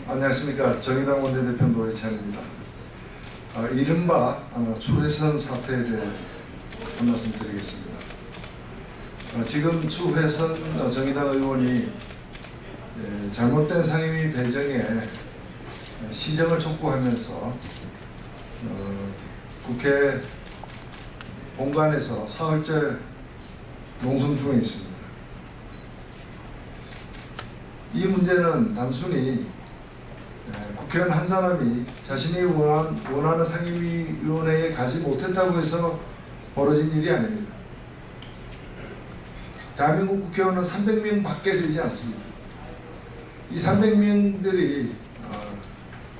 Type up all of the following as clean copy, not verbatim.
안녕하십니까. 정의당 원내대표 노회찬입니다. 이른바 추회선 사태에 대해 한 말씀 드리겠습니다. 지금 추회선 정의당 의원이 잘못된 상임위 배정에 시정을 촉구하면서 국회 본관에서 사흘째 농성 중에 있습니다. 이 문제는 단순히 국회의원 한 사람이 자신이 원하는 상임위원회에 가지 못했다고 해서 벌어진 일이 아닙니다. 대한민국 국회의원은 300명 밖에 되지 않습니다. 이 300명들이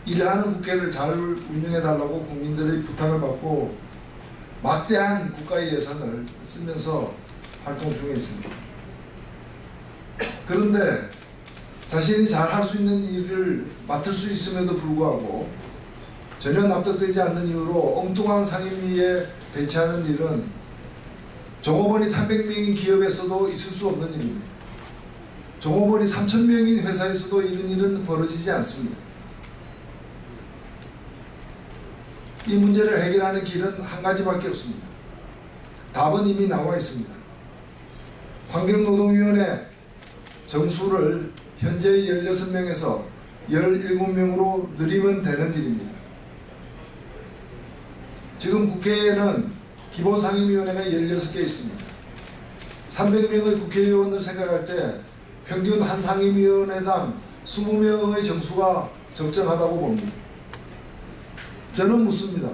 일하는 국회를 잘 운영해달라고 국민들의 부탁을 받고 막대한 국가의 예산을 쓰면서 활동 중에 있습니다. 그런데 자신이 잘 할 수 있는 일을 맡을 수 있음에도 불구하고 전혀 납득되지 않는 이유로 엉뚱한 상임위에 배치하는 일은 종업원이 300명인 기업에서도 있을 수 없는 일입니다. 종업원이 3,000명인 회사에서도 이런 일은 벌어지지 않습니다. 이 문제를 해결하는 길은 한 가지밖에 없습니다. 답은 이미 나와 있습니다. 환경노동위원회 정수를 현재의 16명에서 17명으로 늘리면 되는 일입니다. 지금 국회에는 기본상임위원회가 16개 있습니다. 300명의 국회의원을 생각할 때 평균 한 상임위원회당 20명의 정수가 적정하다고 봅니다. 저는 묻습니다.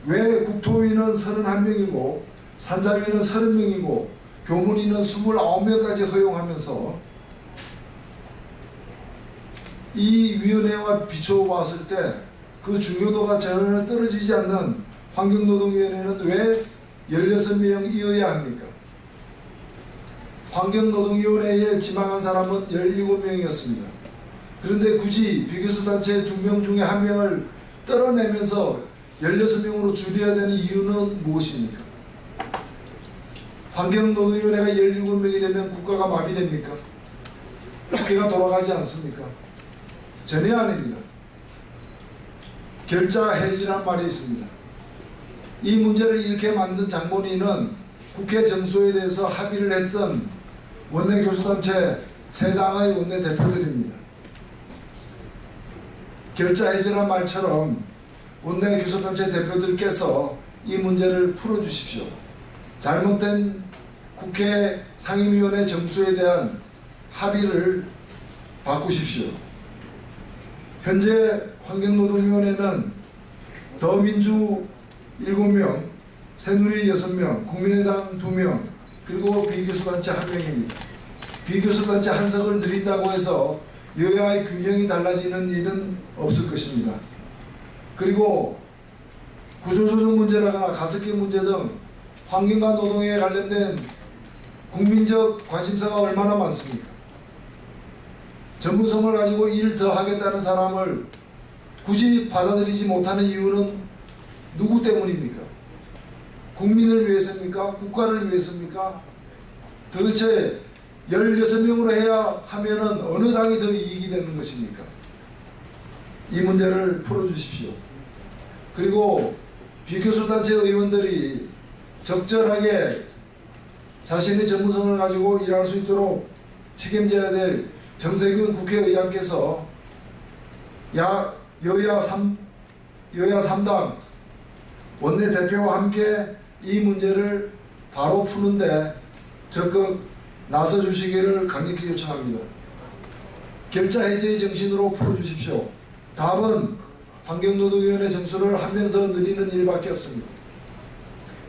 왜 국토위는 31명이고 산자위는 30명이고 교문위는 29명까지 허용하면서 이 위원회와 비춰봤을 때 그 중요도가 전혀 떨어지지 않는 환경노동위원회는 왜 16명이어야 합니까? 환경노동위원회에 지망한 사람은 17명이었습니다. 그런데 굳이 비교수단체 2명 중에 1명을 떨어내면서 16명으로 줄여야 되는 이유는 무엇입니까? 환경노동위원회가 17명이 되면 국가가 마비됩니까? 국회가 돌아가지 않습니까? 전혀 아닙니다. 결자해지란 말이 있습니다. 이 문제를 이렇게 만든 장본인은 국회 정수에 대해서 합의를 했던 원내교수단체 3당의 원내대표들입니다. 결자해지란 말처럼 원내교수단체 대표들께서 이 문제를 풀어주십시오. 잘못된 국회 상임위원회 정수에 대한 합의를 바꾸십시오. 현재 환경노동위원회는 더민주 7명, 새누리 6명, 국민의당 2명, 그리고 비교수단체 1명입니다. 비교수단체 한 석을 늘린다고 해서 여야의 균형이 달라지는 일은 없을 것입니다. 그리고 구조조정 문제라거나 가습기 문제 등 환경과 노동에 관련된 국민적 관심사가 얼마나 많습니까? 전문성을 가지고 일을 더 하겠다는 사람을 굳이 받아들이지 못하는 이유는 누구 때문입니까? 국민을 위해서입니까? 국가를 위해서입니까? 도대체 16명으로 해야 하면은 어느 당이 더 이익이 되는 것입니까? 이 문제를 풀어주십시오. 그리고 비교수단체 의원들이 적절하게 자신의 전문성을 가지고 일할 수 있도록 책임져야 될 정세균 국회의장께서 여야 3당 원내대표와 함께 이 문제를 바로 푸는데 적극 나서주시기를 강력히 요청합니다. 결자해제의 정신으로 풀어주십시오. 답은 환경노동위원회 정수를 1명 더 늘리는 일밖에 없습니다.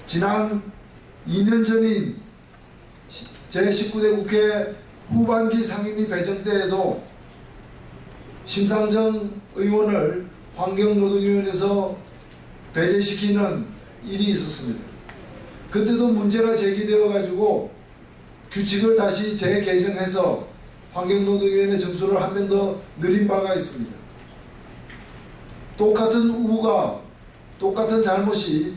지난 2년 전인 제19대 국회 후반기 상임위 배정 때에도 심상정 의원을 환경노동위원회에서 배제시키는 일이 있었습니다. 그때도 문제가 제기되어 가지고 규칙을 다시 재개정해서 환경노동위원회 정수를 1명 더 늘린 바가 있습니다. 똑같은 우가 똑같은 잘못이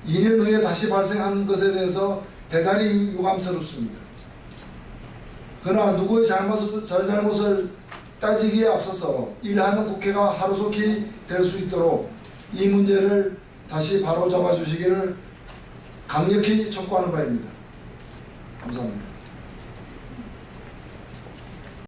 2년 후에 다시 발생하는 것에 대해서 대단히 유감스럽습니다. 그러나 누구의 잘못을 따지기에 앞서서 일하는 국회가 하루속히 될 수 있도록 이 문제를 다시 바로 잡아 주시기를 강력히 촉구하는 바입니다. 감사합니다.